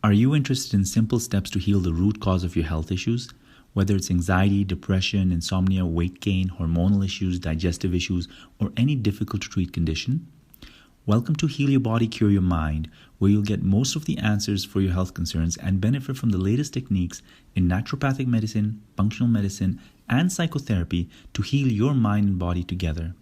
Are you interested in simple steps to heal the root cause of your health issues? Whether it's anxiety, depression, insomnia, weight gain, hormonal issues, digestive issues, or any difficult to treat condition? Welcome to Heal Your Body, Cure Your Mind, where you'll get most of the answers for your health concerns and benefit from the latest techniques in naturopathic medicine, functional medicine, and psychotherapy to heal your mind and body together.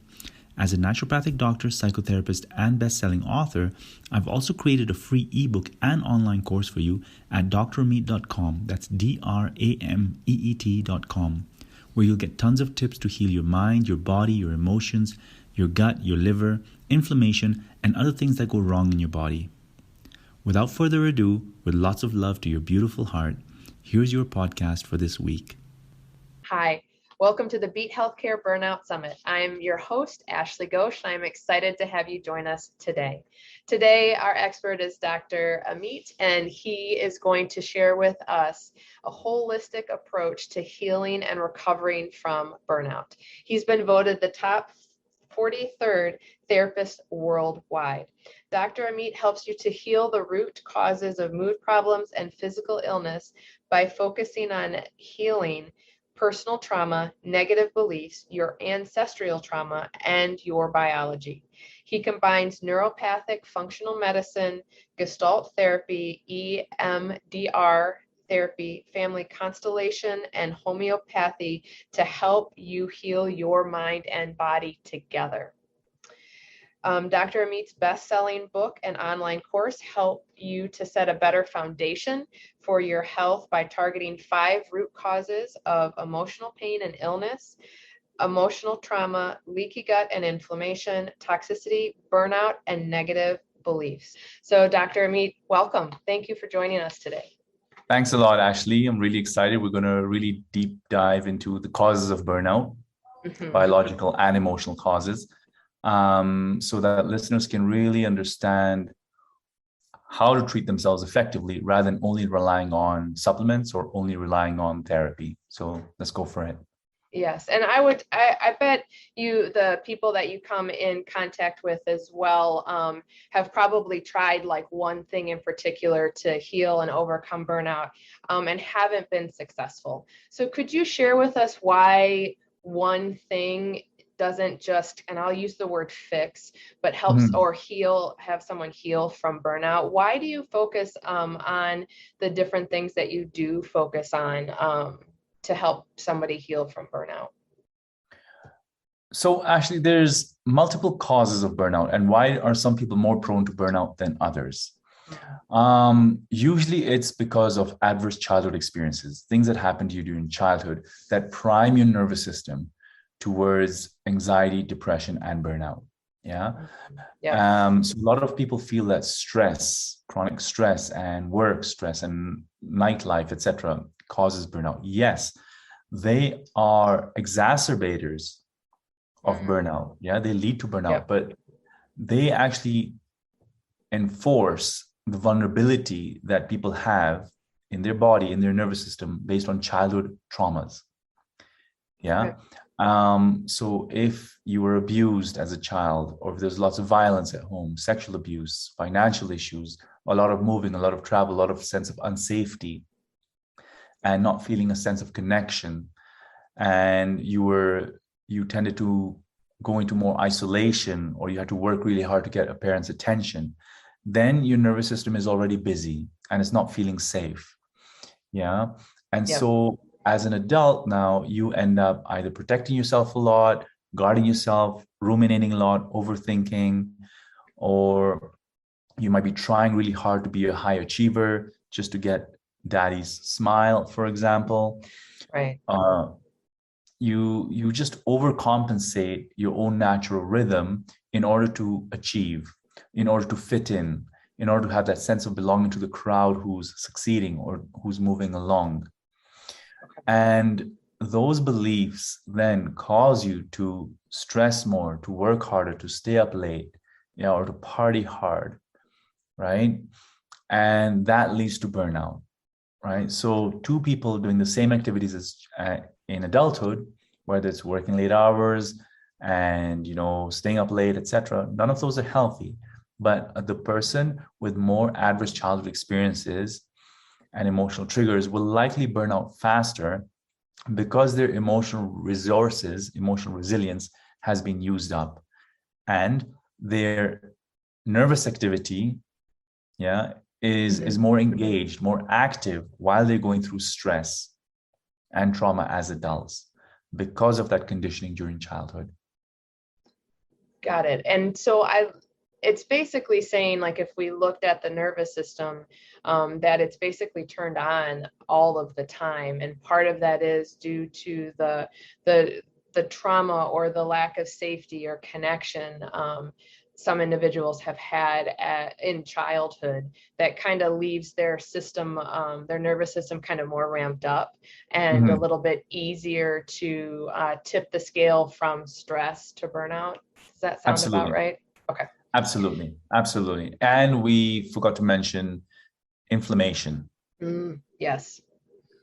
As a naturopathic doctor, psychotherapist, and best-selling author, I've also created a free ebook and online course for you at drameet.com. That's drameet.com, where you'll get tons of tips to heal your mind, your body, your emotions, your gut, your liver, inflammation, and other things that go wrong in your body. Without further ado, with lots of love to your beautiful heart, here's your podcast for this week. Hi. Welcome to the Beat Healthcare Burnout Summit. I'm your host, Ashley Ghosh, and I'm excited to have you join us today. Today, our expert is Dr. Ameet, and he is going to share with us a holistic approach to healing and recovering from burnout. He's been voted the top 43rd therapist worldwide. Dr. Ameet helps you to heal the root causes of mood problems and physical illness by focusing on healing personal trauma, negative beliefs, your ancestral trauma, and your biology. He combines neuropathic functional medicine, Gestalt therapy, EMDR therapy, family constellation, and homeopathy to help you heal your mind and body together. Dr. Ameet's best-selling book and online course help you to set a better foundation for your health by targeting 5 root causes of emotional pain and illness, emotional trauma, leaky gut and inflammation, toxicity, burnout, and negative beliefs. So Dr. Ameet, welcome. Thank you for joining us today. Thanks a lot, Ashley. I'm really excited. We're going to really deep dive into the causes of burnout, biological and emotional causes. So that listeners can really understand how to treat themselves effectively rather than only relying on supplements or only relying on therapy. So let's go for it. Yes. And I bet the people that you come in contact with as well, have probably tried like one thing in particular to heal and overcome burnout, and haven't been successful. So could you share with us why one thing doesn't just, and I'll use the word fix, but helps or heal, have someone heal from burnout? Why do you focus on the different things that you do focus on to help somebody heal from burnout? So Ashley, there's multiple causes of burnout. And why are some people more prone to burnout than others? Usually it's because of adverse childhood experiences, things that happened to you during childhood that prime your nervous system towards anxiety, depression, and burnout. So a lot of people feel that stress, chronic stress, and work stress, and nightlife, etc., causes burnout. Yes, they are exacerbators of burnout. They lead to burnout, but they actually enforce the vulnerability that people have in their body, in their nervous system, based on childhood traumas. So if you were abused as a child, or if there's lots of violence at home, sexual abuse, financial issues, a lot of moving, a lot of travel, a lot of sense of unsafety, and not feeling a sense of connection, and you tended to go into more isolation, or you had to work really hard to get a parent's attention, then your nervous system is already busy and it's not feeling safe. So as an adult now, you end up either protecting yourself a lot, guarding yourself, ruminating a lot, overthinking, or you might be trying really hard to be a high achiever just to get daddy's smile, for example. Right. You just overcompensate your own natural rhythm in order to achieve, in order to fit in order to have that sense of belonging to the crowd who's succeeding or who's moving along. And those beliefs then cause you to stress more, to work harder, to stay up late, or to party hard, right? And that leads to burnout, right? So 2 people doing the same activities as in adulthood, whether it's working late hours and, staying up late, etc., none of those are healthy. But the person with more adverse childhood experiences and emotional triggers will likely burn out faster because their emotional resources, emotional resilience has been used up, and their nervous activity is more engaged, more active while they're going through stress and trauma as adults because of that conditioning during childhood. Got it. And so it's basically saying, like, if we looked at the nervous system, that it's basically turned on all of the time. And part of that is due to the trauma or the lack of safety or connection some individuals have had in childhood that kind of leaves their system, their nervous system kind of more ramped up and a little bit easier to tip the scale from stress to burnout. Does that sound about right? Okay. Absolutely. And we forgot to mention inflammation. Yes.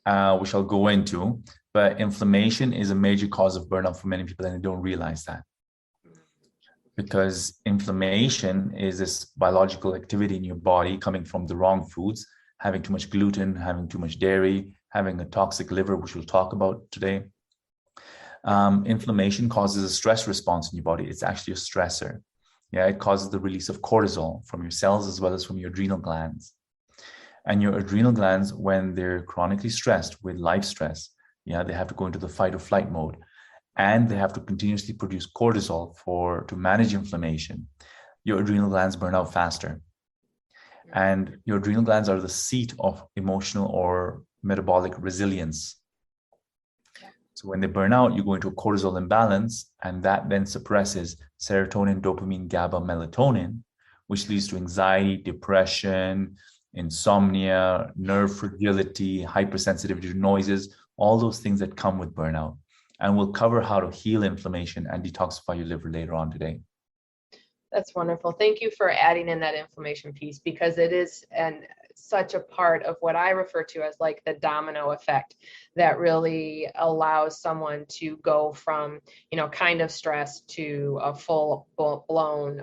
Which I'll go into, but inflammation is a major cause of burnout for many people, and they don't realize that. Because inflammation is this biological activity in your body coming from the wrong foods, having too much gluten, having too much dairy, having a toxic liver, which we'll talk about today. Inflammation causes a stress response in your body. It's actually a stressor. It causes the release of cortisol from your cells as well as from your adrenal glands. And your adrenal glands, when they're chronically stressed with life stress, they have to go into the fight or flight mode. And they have to continuously produce cortisol to manage inflammation. Your adrenal glands burn out faster. And your adrenal glands are the seat of emotional or metabolic resilience. So when they burn out, you go into a cortisol imbalance, and that then suppresses serotonin, dopamine, GABA, melatonin, which leads to anxiety, depression, insomnia, nerve fragility, hypersensitivity to noises, all those things that come with burnout. And we'll cover how to heal inflammation and detoxify your liver later on today. That's wonderful. Thank you for adding in that inflammation piece, because it is such a part of what I refer to as like the domino effect that really allows someone to go from, kind of stress to a full blown,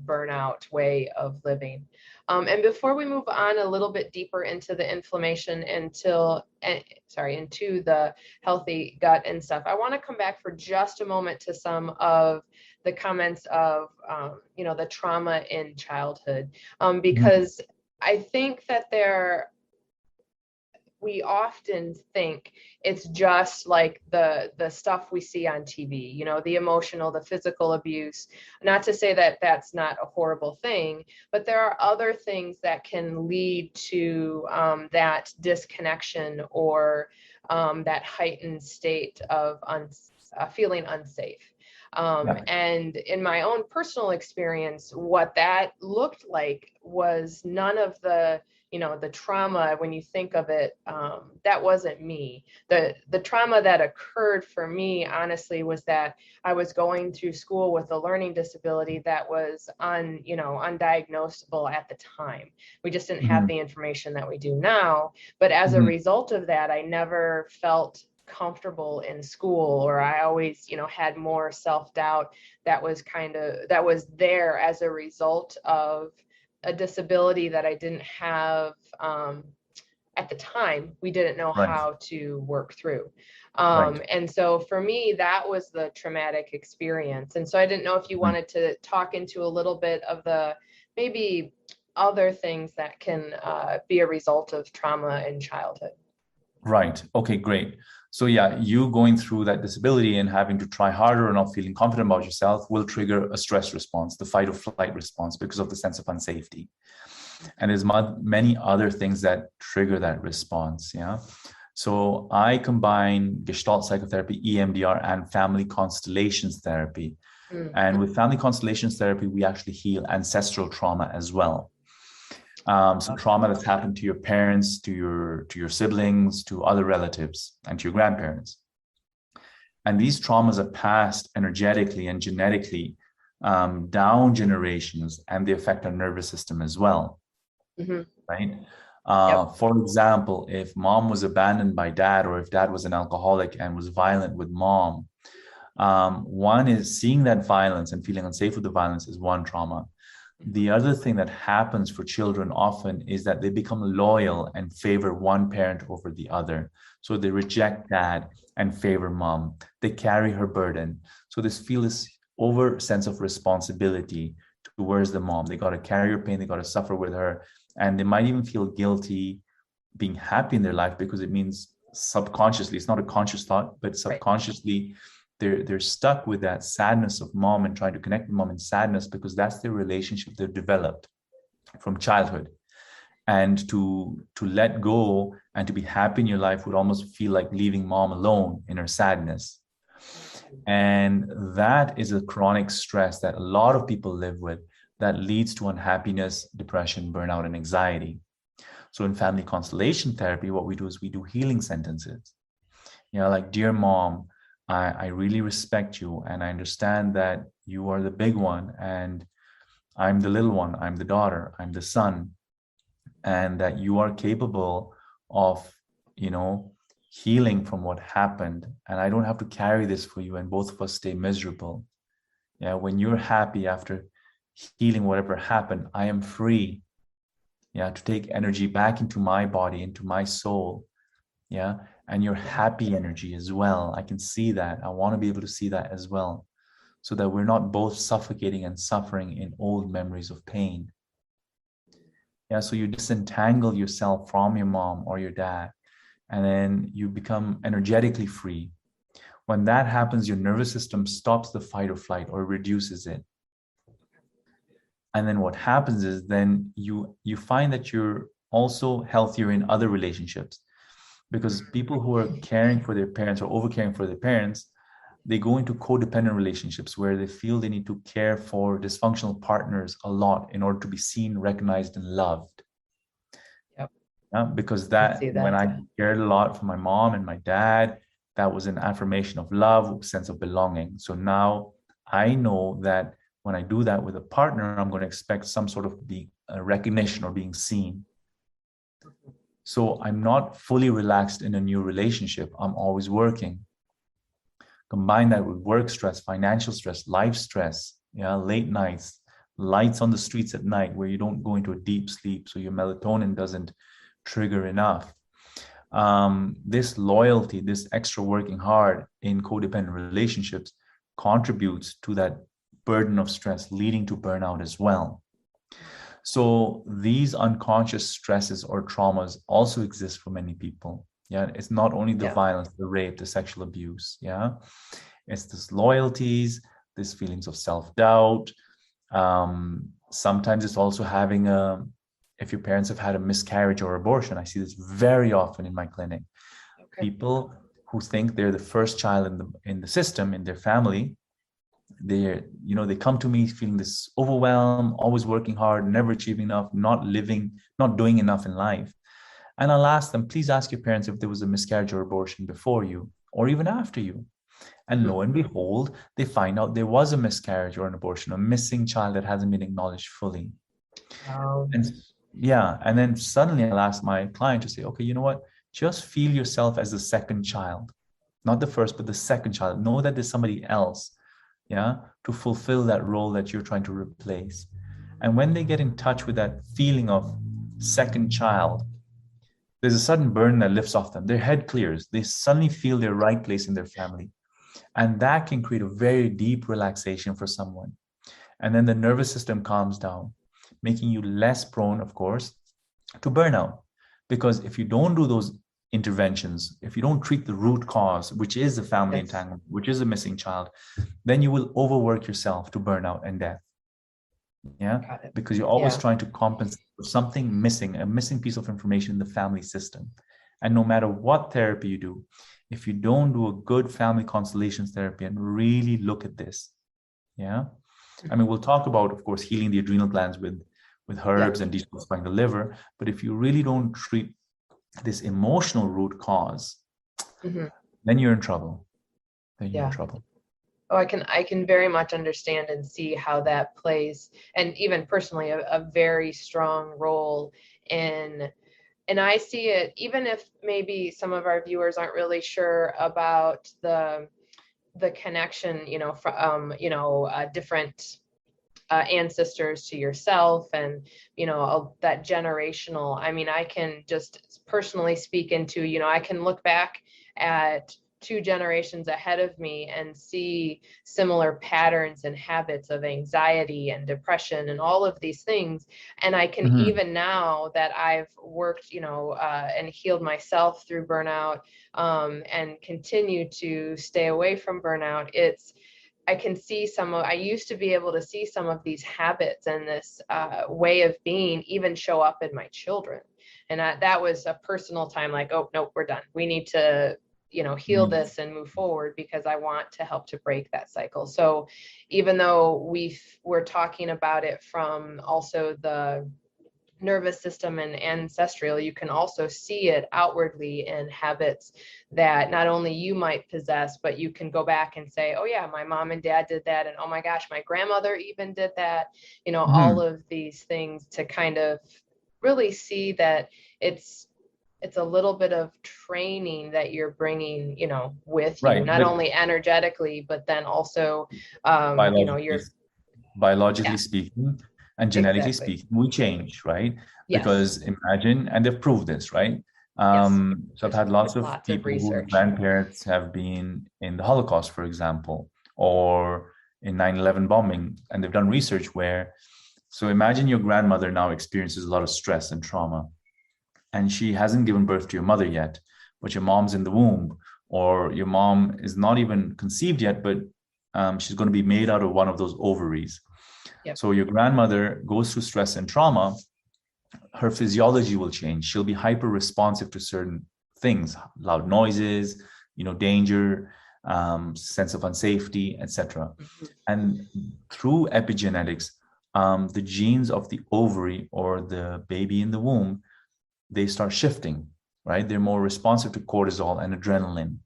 burnout way of living. And before we move on a little bit deeper into the inflammation into the healthy gut and stuff, I want to come back for just a moment to some of the comments of, the trauma in childhood, because I think that we often think it's just like the stuff we see on TV, the emotional, the physical abuse. Not to say that that's not a horrible thing, but there are other things that can lead to that disconnection or that heightened state of feeling unsafe. And in my own personal experience, what that looked like was none of the trauma, when you think of it, that wasn't me. The trauma that occurred for me, honestly, was that I was going through school with a learning disability that was undiagnosable at the time. We just didn't have the information that we do now. But as a result of that, I never felt comfortable in school, or I always, had more self-doubt that was there as a result of a disability that I didn't have at the time. We didn't know how to work through. And so for me, that was the traumatic experience. And so I didn't know if you wanted to talk into a little bit of the maybe other things that can be a result of trauma in childhood. Right. Okay, great. So you going through that disability and having to try harder or not feeling confident about yourself will trigger a stress response, the fight or flight response, because of the sense of unsafety. And there's many other things that trigger that response. So I combine Gestalt psychotherapy, EMDR, and family constellations therapy. And with family constellations therapy, we actually heal ancestral trauma as well. So trauma that's happened to your parents, to your siblings, to other relatives, and to your grandparents. And these traumas are passed energetically and genetically down generations, and they affect our nervous system as well. Right? For example, if mom was abandoned by dad, or if dad was an alcoholic and was violent with mom, one is seeing that violence and feeling unsafe with the violence is one trauma. The other thing that happens for children often is that they become loyal and favor one parent over the other. So they reject dad and favor mom. They carry her burden. So this over sense of responsibility towards the mom. They got to carry her pain. They got to suffer with her. And they might even feel guilty being happy in their life because it means subconsciously, it's not a conscious thought, but subconsciously, they're stuck with that sadness of mom and trying to connect with mom in sadness because that's the relationship they've developed from childhood. And to let go and to be happy in your life would almost feel like leaving mom alone in her sadness. And that is a chronic stress that a lot of people live with that leads to unhappiness, depression, burnout, and anxiety. So in family constellation therapy, what we do is we do healing sentences. Like, dear mom, I really respect you, and I understand that you are the big one, and I'm the little one, I'm the daughter, I'm the son, and that you are capable of, healing from what happened, and I don't have to carry this for you, and both of us stay miserable. When you're happy after healing whatever happened, I am free, to take energy back into my body, into my soul, and your happy energy as well. I can see that. I want to be able to see that as well, so that we're not both suffocating and suffering in old memories of pain. So you disentangle yourself from your mom or your dad, and then you become energetically free. When that happens, your nervous system stops the fight or flight or reduces it. And then what happens is then you find that you're also healthier in other relationships, because people who are caring for their parents or overcaring for their parents, they go into codependent relationships where they feel they need to care for dysfunctional partners a lot in order to be seen, recognized, and loved. Because when I cared a lot for my mom and my dad, that was an affirmation of love, sense of belonging. So now I know that when I do that with a partner, I'm going to expect some sort of recognition or being seen. So I'm not fully relaxed in a new relationship. I'm always working. Combine that with work stress, financial stress, life stress, late nights, lights on the streets at night where you don't go into a deep sleep, so your melatonin doesn't trigger enough. This loyalty, this extra working hard in codependent relationships contributes to that burden of stress, leading to burnout as well. So these unconscious stresses or traumas also exist for many people. It's not only the violence, the rape, the sexual abuse. It's this loyalties, these feelings of self-doubt. Sometimes it's also having if your parents have had a miscarriage or abortion. I see this very often in my clinic. People who think they're the first child in the system, in their family, they come to me feeling this overwhelm, always working hard, never achieving enough, not doing enough in life. And I'll ask them, please ask your parents if there was a miscarriage or abortion before you or even after you. And lo and behold, they find out there was a miscarriage or an abortion, a missing child that hasn't been acknowledged fully. And then suddenly I'll ask my client to say, okay, you know what? Just feel yourself as the second child, not the first, but the second child. Know that there's somebody else, to fulfill that role that you're trying to replace. And when they get in touch with that feeling of second child, there's a sudden burden that lifts off them. Their head clears. They suddenly feel their right place in their family. And that can create a very deep relaxation for someone. And then the nervous system calms down, making you less prone, of course, to burnout. Because if you don't do those interventions, if you don't treat the root cause, which is a family entanglement, which is a missing child, then you will overwork yourself to burnout and death. Because you're always trying to compensate for something missing, a missing piece of information in the family system. And no matter what therapy you do, if you don't do a good family constellations therapy and really look at this, I mean, we'll talk about, of course, healing the adrenal glands with herbs and detoxifying the liver. But if you really don't treat this emotional root cause, then you're in trouble. In trouble. Oh, I can very much understand and see how that plays, and even personally, a very strong role in. And I see it, even if maybe some of our viewers aren't really sure about the connection, from different ancestors to yourself, and that generational. I mean, I can just personally speak into, I can look back at 2 generations ahead of me and see similar patterns and habits of anxiety and depression and all of these things. And I can even now that I've worked, and healed myself through burnout, and continue to stay away from burnout, I can see I used to be able to see some of these habits and this way of being even show up in my children. And that was a personal time, like, oh, nope, we're done. We need to, heal this and move forward, because I want to help to break that cycle. So even though we're talking about it from also the nervous system and ancestral, you can also see it outwardly in habits that not only you might possess, but you can go back and say, oh yeah, my mom and dad did that, and oh my gosh, my grandmother even did that. All of these things to kind of really see that it's a little bit of training that you're bringing, with you, not only energetically, but then also, biologically speaking and genetically speaking, we change, right? Yes. Because imagine, and they've proved this, right? So I've had lots of people whose grandparents have been in the Holocaust, for example, or in 9/11 bombing, and they've done research so imagine your grandmother now experiences a lot of stress and trauma, and she hasn't given birth to your mother yet, but your mom's in the womb, or your mom is not even conceived yet, but she's going to be made out of one of those ovaries. Yep. So your grandmother goes through stress and trauma, her physiology will change. She'll be hyper responsive to certain things, loud noises, danger, sense of unsafety, etc. And through epigenetics, the genes of the ovary or the baby in the womb, they start shifting, right? They're more responsive to cortisol and adrenaline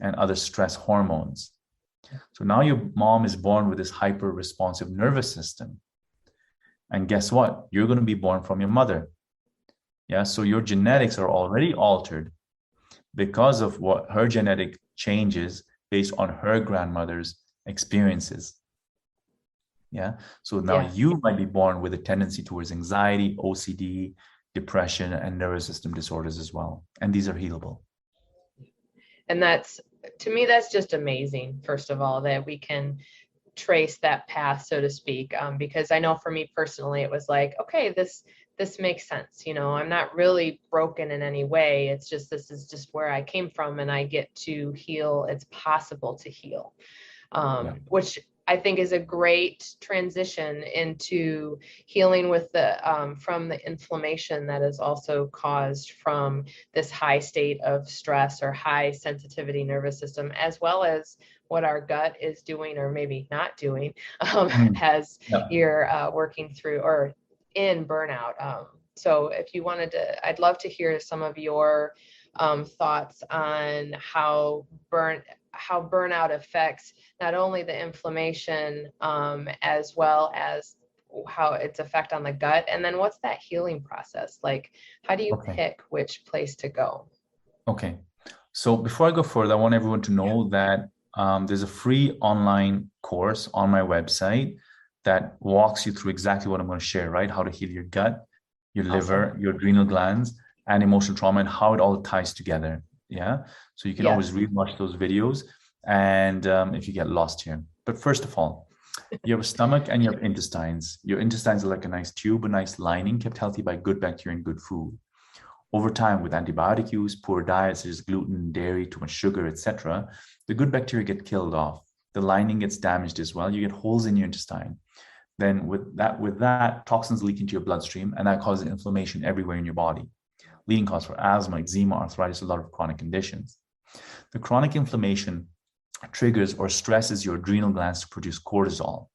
and other stress hormones. So now your mom is born with this hyper responsive nervous system. And guess what? You're going to be born from your mother. Yeah. So your genetics are already altered because of what her genetic changes based on her grandmother's experiences. Yeah. So now you might be born with a tendency towards anxiety, OCD, depression, and nervous system disorders as well. And these are healable. And to me, that's just amazing, first of all, that we can trace that path, so to speak, because I know for me personally, it was like, okay, this makes sense. I'm not really broken in any way. It's just, this is just where I came from, and I get to heal. It's possible to heal, which I think is a great transition into healing with from the inflammation that is also caused from this high state of stress or high sensitivity nervous system, as well as what our gut is doing or maybe not doing as you're working through or in burnout. So if you wanted to, I'd love to hear some of your thoughts on how burnout affects not only the inflammation, as well as how its effect on the gut. And then what's that healing process like? How do you pick which place to go? Okay. So before I go further, I want everyone to know that there's a free online course on my website that walks you through exactly what I'm going to share, right? How to heal your gut, your liver, your adrenal glands, and emotional trauma, and how it all ties together. Yeah. So you can always rewatch those videos, and if you get lost here. But first of all, you have a stomach and you have intestines. Your intestines are like a nice tube, a nice lining kept healthy by good bacteria and good food. Over time, with antibiotic use, poor diets such as gluten, dairy, too much sugar, etc., the good bacteria get killed off. The lining gets damaged as well. You get holes in your intestine. Then with that, toxins leak into your bloodstream, and that causes inflammation everywhere in your body, leading cause for asthma, eczema, arthritis, a lot of chronic conditions. The chronic inflammation triggers or stresses your adrenal glands to produce cortisol.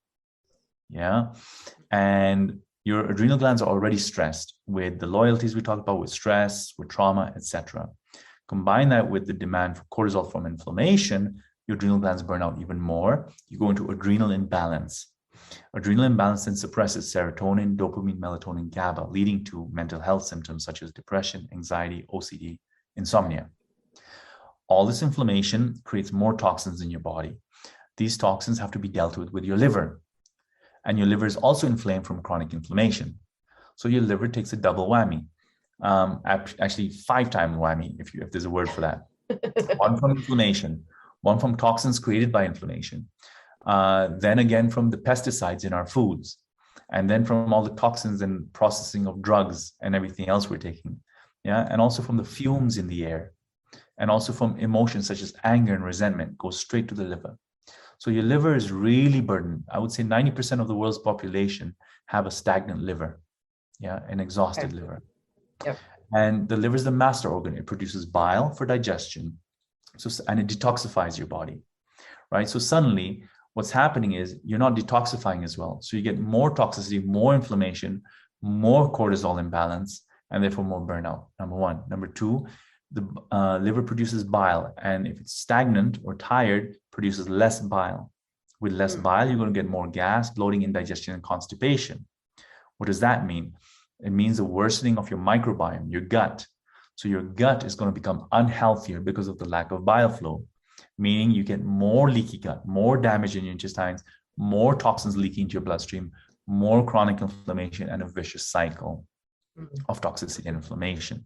Yeah. And your adrenal glands are already stressed with the loyalties we talked about, with stress, with trauma, etc. Combine that with the demand for cortisol from inflammation, your adrenal glands burn out even more. You go into adrenal imbalance. Adrenal imbalance then suppresses serotonin, dopamine, melatonin, GABA, leading to mental health symptoms such as depression, anxiety, OCD, insomnia. All this inflammation creates more toxins in your body. These toxins have to be dealt with your liver. And your liver is also inflamed from chronic inflammation. So your liver takes a double whammy. Actually 5-time whammy, if there's a word for that. One from inflammation, one from toxins created by inflammation, then again from the pesticides in our foods, and then from all the toxins and processing of drugs and everything else we're taking. Yeah, and also from the fumes in the air, and also from emotions such as anger and resentment goes straight to the liver. So your liver is really burdened. I would say 90% of the world's population have a stagnant liver, yeah, an exhausted liver. Yep. And the liver is the master organ. It produces bile for digestion, and it detoxifies your body, right? So suddenly what's happening is you're not detoxifying as well. So you get more toxicity, more inflammation, more cortisol imbalance, and therefore more burnout, number one. Number two, the liver produces bile, and if it's stagnant or tired, produces less bile. With less bile, you're going to get more gas, bloating, indigestion, and constipation. What does that mean? It means a worsening of your microbiome, your gut. So your gut is going to become unhealthier because of the lack of bile flow, meaning you get more leaky gut, more damage in your intestines, more toxins leaking into your bloodstream, more chronic inflammation, and a vicious cycle of toxicity and inflammation.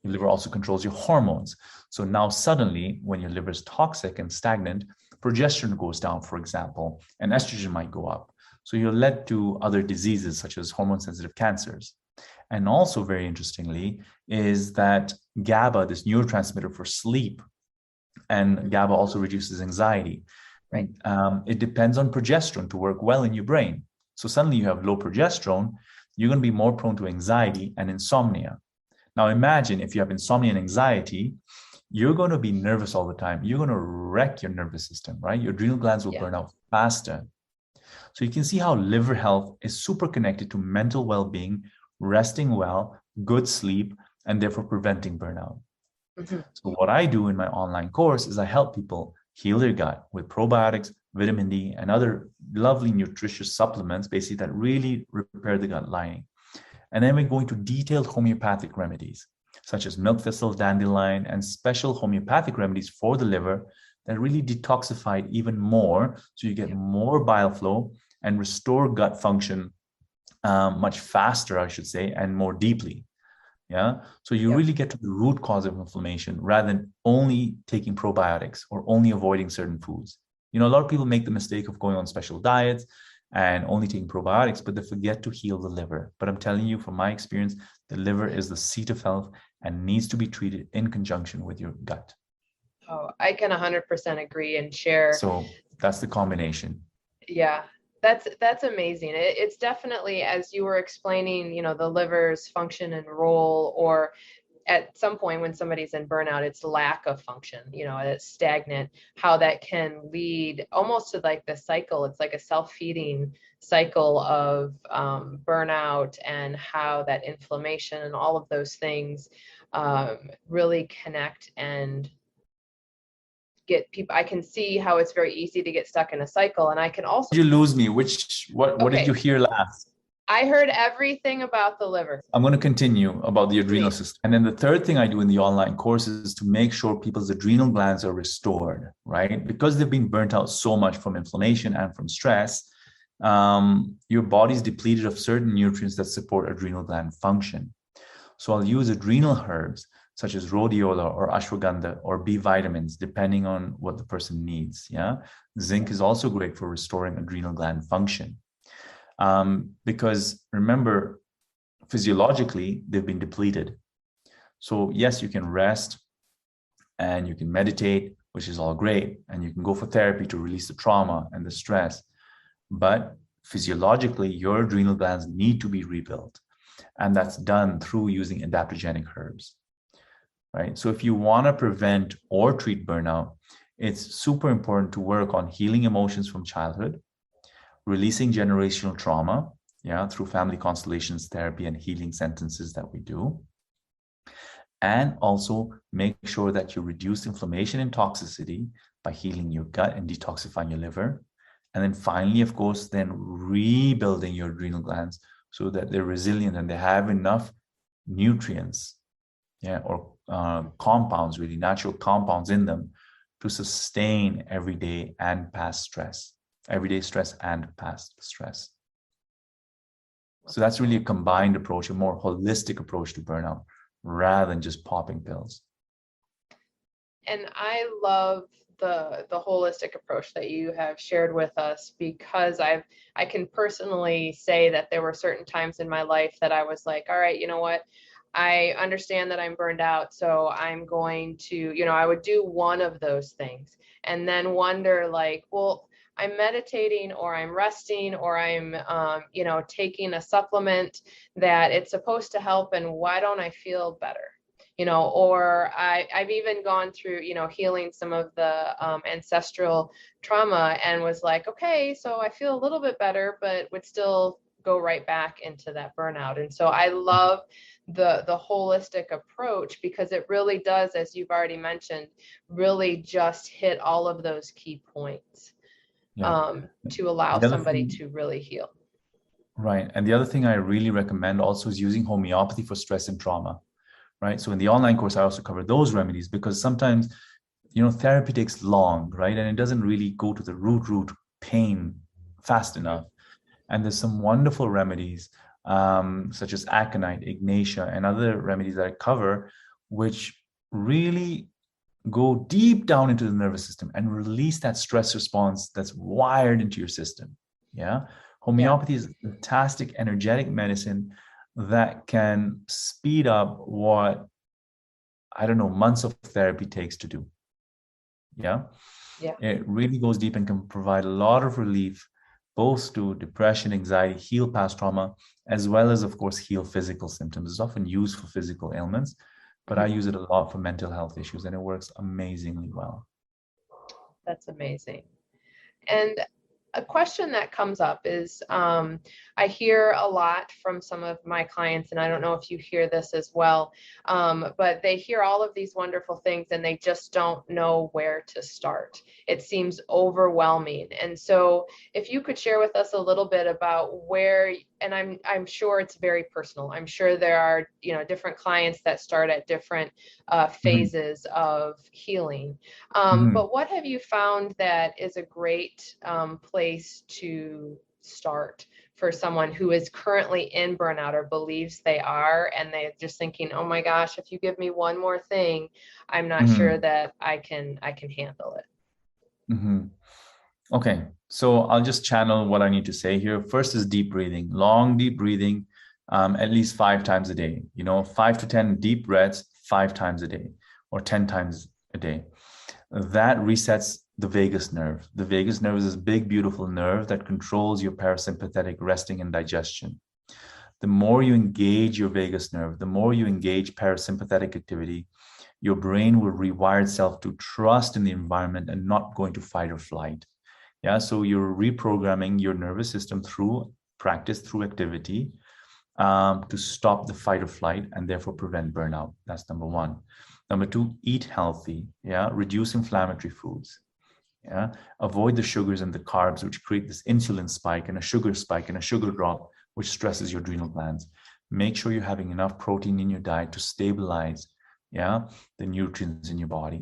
Your liver also controls your hormones. So now suddenly, when your liver is toxic and stagnant, progesterone goes down, for example, and estrogen might go up. So you're led to other diseases such as hormone-sensitive cancers. And also, very interestingly, is that GABA, this neurotransmitter for sleep, and GABA also reduces anxiety. Right? It depends on progesterone to work well in your brain. So suddenly you have low progesterone, you're going to be more prone to anxiety and insomnia. Now imagine if you have insomnia and anxiety, you're going to be nervous all the time. You're going to wreck your nervous system, right? Your adrenal glands will burn out faster. So you can see how liver health is super connected to mental well-being, resting well, good sleep, and therefore preventing burnout. So what I do in my online course is I help people heal their gut with probiotics, vitamin D, and other lovely nutritious supplements, basically that really repair the gut lining. And then we go into detailed homeopathic remedies, such as milk thistle, dandelion, and special homeopathic remedies for the liver that really detoxify it even more, so you get more bile flow and restore gut function much faster, I should say, and more deeply. Yeah. So you really get to the root cause of inflammation rather than only taking probiotics or only avoiding certain foods. You know, a lot of people make the mistake of going on special diets and only taking probiotics, but they forget to heal the liver. But I'm telling you, from my experience, the liver is the seat of health and needs to be treated in conjunction with your gut. Oh, I can 100% agree and share. So that's the combination. Yeah. That's amazing. It's definitely, as you were explaining, you know, the liver's function and role, or at some point when somebody's in burnout, it's lack of function, you know, it's stagnant, how that can lead almost to like the cycle. It's like a self-feeding cycle of burnout, and how that inflammation and all of those things really connect and get people. I can see how it's very easy to get stuck in a cycle. And I can also— Did you lose me? What did you hear last? I heard everything about the liver. I'm going to continue about the adrenal system. And then the third thing I do in the online course is to make sure people's adrenal glands are restored, right? Because they've been burnt out so much from inflammation and from stress, your body's depleted of certain nutrients that support adrenal gland function. So I'll use adrenal herbs such as rhodiola or ashwagandha or B vitamins, depending on what the person needs. Yeah, zinc is also great for restoring adrenal gland function. Because remember, physiologically, they've been depleted. So yes, you can rest and you can meditate, which is all great. And you can go for therapy to release the trauma and the stress. But physiologically, your adrenal glands need to be rebuilt. And that's done through using adaptogenic herbs, right? So if you want to prevent or treat burnout, it's super important to work on healing emotions from childhood, releasing generational trauma, through family constellations therapy and healing sentences that we do. And also make sure that you reduce inflammation and toxicity by healing your gut and detoxifying your liver. And then finally, of course, then rebuilding your adrenal glands so that they're resilient and they have enough nutrients, or compounds, really natural compounds in them to sustain everyday and past stress everyday stress and past stress. So that's really a combined approach, a more holistic approach to burnout rather than just popping pills. And I love the holistic approach that you have shared with us, because I can personally say that there were certain times in my life that I was like, all right, you know what? I understand that I'm burned out, so I'm going to, you know, I would do one of those things and then wonder like, well, I'm meditating or I'm resting or I'm, you know, taking a supplement that it's supposed to help, and why don't I feel better? You know, or I've even gone through, you know, healing some of the ancestral trauma and was like, okay, so I feel a little bit better, but would still go right back into that burnout. And so I love the holistic approach, because it really does, as you've already mentioned, really just hit all of those key points to allow somebody to really heal. Right. And the other thing I really recommend also is using homeopathy for stress and trauma. Right. So in the online course, I also cover those remedies, because sometimes, you know, therapy takes long, right? And it doesn't really go to the root pain fast enough. And there's some wonderful remedies, such as aconite, ignatia, and other remedies that I cover, which really go deep down into the nervous system and release that stress response that's wired into your system. Yeah. Homeopathy is a fantastic energetic medicine that can speed up what, I don't know, months of therapy takes to do. Yeah. It really goes deep and can provide a lot of relief, both to depression, anxiety, heal past trauma, as well as, of course, heal physical symptoms. It's often used for physical ailments, but I use it a lot for mental health issues, and it works amazingly well. That's amazing. And a question that comes up is, I hear a lot from some of my clients, and I don't know if you hear this as well, but they hear all of these wonderful things and they just don't know where to start. It seems overwhelming. And so if you could share with us a little bit about where, and I'm sure it's very personal. I'm sure there are, you know, different clients that start at different phases of healing. But what have you found that is a great place to start for someone who is currently in burnout or believes they are, and they're just thinking, oh my gosh, if you give me one more thing, I'm not sure that I can handle it. Okay, so I'll just channel what I need to say here. First is deep breathing, long deep breathing, at least 5 times a day. You know, 5 to 10 deep breaths 5 times a day, or 10 times a day. That resets the vagus nerve. The vagus nerve is this big, beautiful nerve that controls your parasympathetic resting and digestion. The more you engage your vagus nerve, the more you engage parasympathetic activity, your brain will rewire itself to trust in the environment and not go into fight or flight. Yeah, so you're reprogramming your nervous system through practice, through activity, to stop the fight or flight and therefore prevent burnout. That's number 1. Number 2, eat healthy. Yeah, reduce inflammatory foods. Yeah, avoid the sugars and the carbs, which create this insulin spike and a sugar spike and a sugar drop, which stresses your adrenal glands. Make sure you're having enough protein in your diet to stabilize, the nutrients in your body.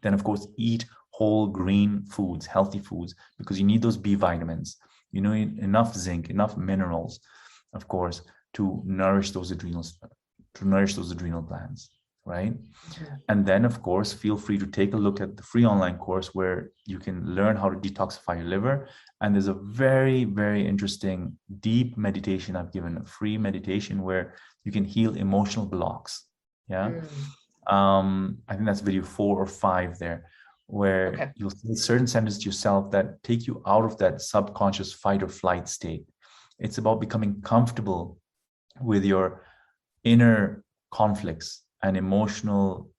Then, of course, eat whole green foods, healthy foods, because you need those B vitamins. You need enough zinc, enough minerals, of course, to nourish those adrenals, to nourish those adrenal glands, right? And then, of course, feel free to take a look at the free online course where you can learn how to detoxify your liver. And there's a very, very interesting, deep meditation I've given, a free meditation where you can heal emotional blocks. I think that's video 4 or 5 there, where you'll see certain sentences to yourself that take you out of that subconscious fight or flight state. It's about becoming comfortable with your inner conflicts and emotional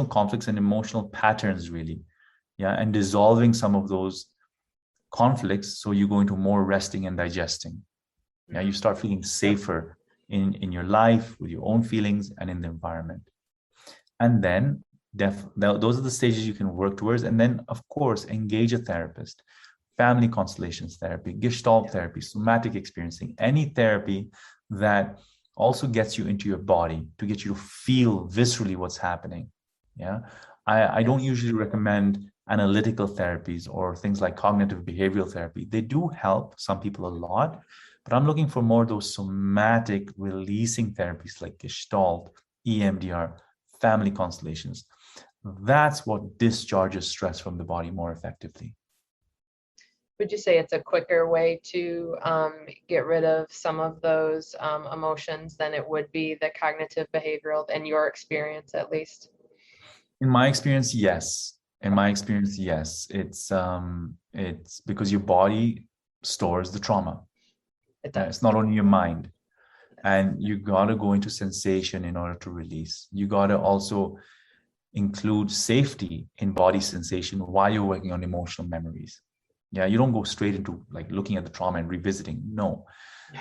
conflicts and emotional patterns, really. And dissolving some of those conflicts so you go into more resting and digesting. You start feeling safer in your life, with your own feelings and in the environment. And then those are the stages you can work towards. And then, of course, engage a therapist, family constellations therapy, Gestalt therapy, somatic experiencing, any therapy that also gets you into your body to get you to feel viscerally what's happening. I don't usually recommend analytical therapies or things like cognitive behavioral therapy. They do help some people a lot, but I'm looking for more of those somatic releasing therapies like Gestalt, EMDR, family constellations. That's what discharges stress from the body more effectively. Would you say it's a quicker way to get rid of some of those emotions than it would be the cognitive behavioral, in your experience at least? In my experience, yes. In my experience, yes. It's because your body stores the trauma. It's not only your mind. And you gotta go into sensation in order to release. You gotta also include safety in body sensation while you're working on emotional memories. Yeah, you don't go straight into like looking at the trauma and revisiting. No,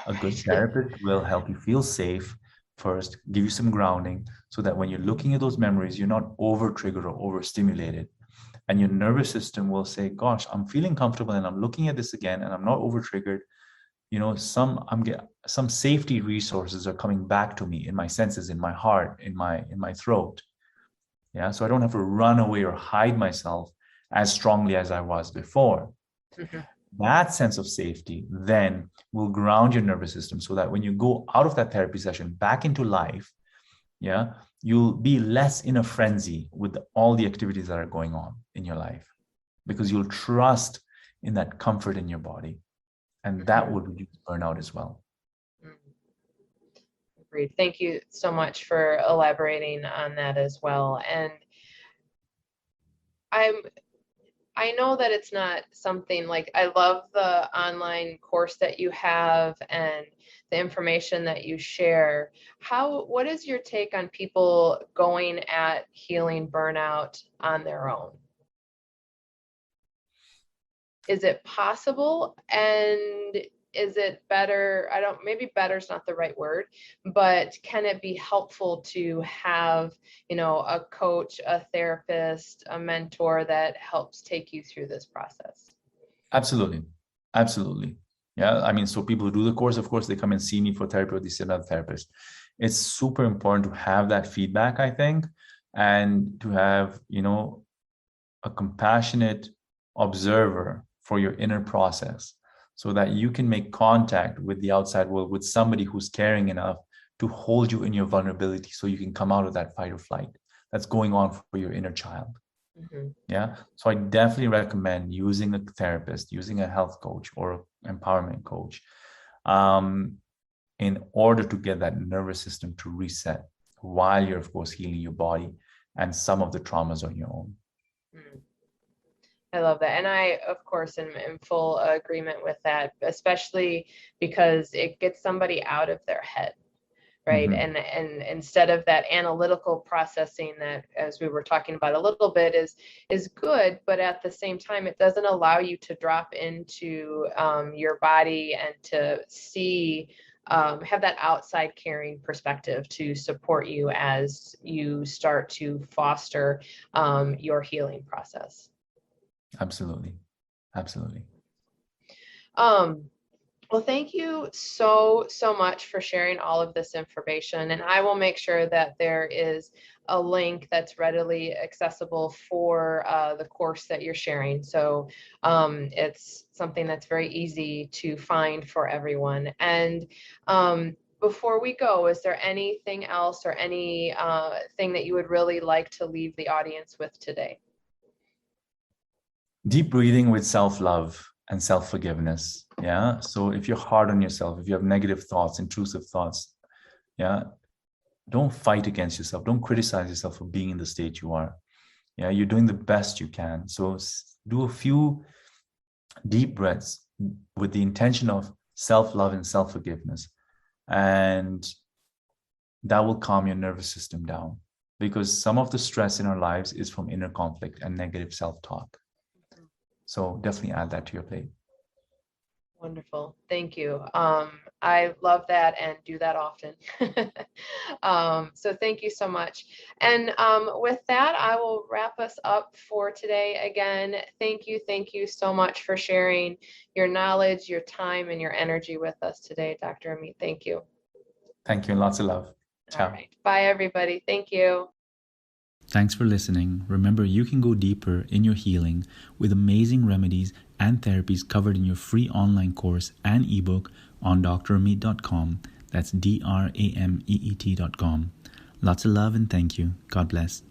a good therapist will help you feel safe first, give you some grounding so that when you're looking at those memories, you're not over triggered or overstimulated. And your nervous system will say, gosh, I'm feeling comfortable and I'm looking at this again and I'm not over triggered. You know, some safety resources are coming back to me in my senses, in my heart, in my throat. Yeah, so I don't have to run away or hide myself as strongly as I was before. Mm-hmm. That sense of safety then will ground your nervous system so that when you go out of that therapy session back into life, yeah, you'll be less in a frenzy with all the activities that are going on in your life because you'll trust in that comfort in your body. And that would reduce burnout as well. Agreed. Thank you so much for elaborating on that as well. And I know that it's not something like, I love the online course that you have and the information that you share. What is your take on people going at healing burnout on their own? Is it possible? And is it better? Maybe better is not the right word, but can it be helpful to have, a coach, a therapist, a mentor that helps take you through this process? Absolutely. Absolutely. Yeah. I mean, so people who do the course, of course, they come and see me for therapy or they see another therapist. It's super important to have that feedback, I think, and to have, a compassionate observer for your inner process so that you can make contact with the outside world with somebody who's caring enough to hold you in your vulnerability so you can come out of that fight or flight that's going on for your inner child. Mm-hmm. Yeah. So I definitely recommend using a therapist, using a health coach or empowerment coach in order to get that nervous system to reset while you're, of course, healing your body and some of the traumas on your own. Mm-hmm. I love that. And I, of course, am in full agreement with that, especially because it gets somebody out of their head, right? Mm-hmm. And instead of that analytical processing that, as we were talking about a little bit, is good, but at the same time, it doesn't allow you to drop into your body and to see, have that outside caring perspective to support you as you start to foster your healing process. Absolutely. Absolutely. Well, thank you so much for sharing all of this information. And I will make sure that there is a link that's readily accessible for the course that you're sharing. So it's something that's very easy to find for everyone. And before we go, is there anything else or any thing that you would really like to leave the audience with today? Deep breathing with self-love and self-forgiveness. Yeah. So if you're hard on yourself, if you have negative thoughts, intrusive thoughts, yeah, don't fight against yourself. Don't criticize yourself for being in the state you are. Yeah. You're doing the best you can. So do a few deep breaths with the intention of self-love and self-forgiveness. And that will calm your nervous system down because some of the stress in our lives is from inner conflict and negative self-talk. So definitely add that to your plate. Wonderful. Thank you. I love that and do that often. So thank you so much. And with that, I will wrap us up for today. Again, thank you so much for sharing your knowledge, your time, and your energy with us today, Dr. Ameet. Thank you. Thank you and lots of love. Ciao. All right. Bye, everybody. Thank you. Thanks for listening. Remember, you can go deeper in your healing with amazing remedies and therapies covered in your free online course and ebook on drameet.com. That's DRAMEET.com. Lots of love and thank you. God bless.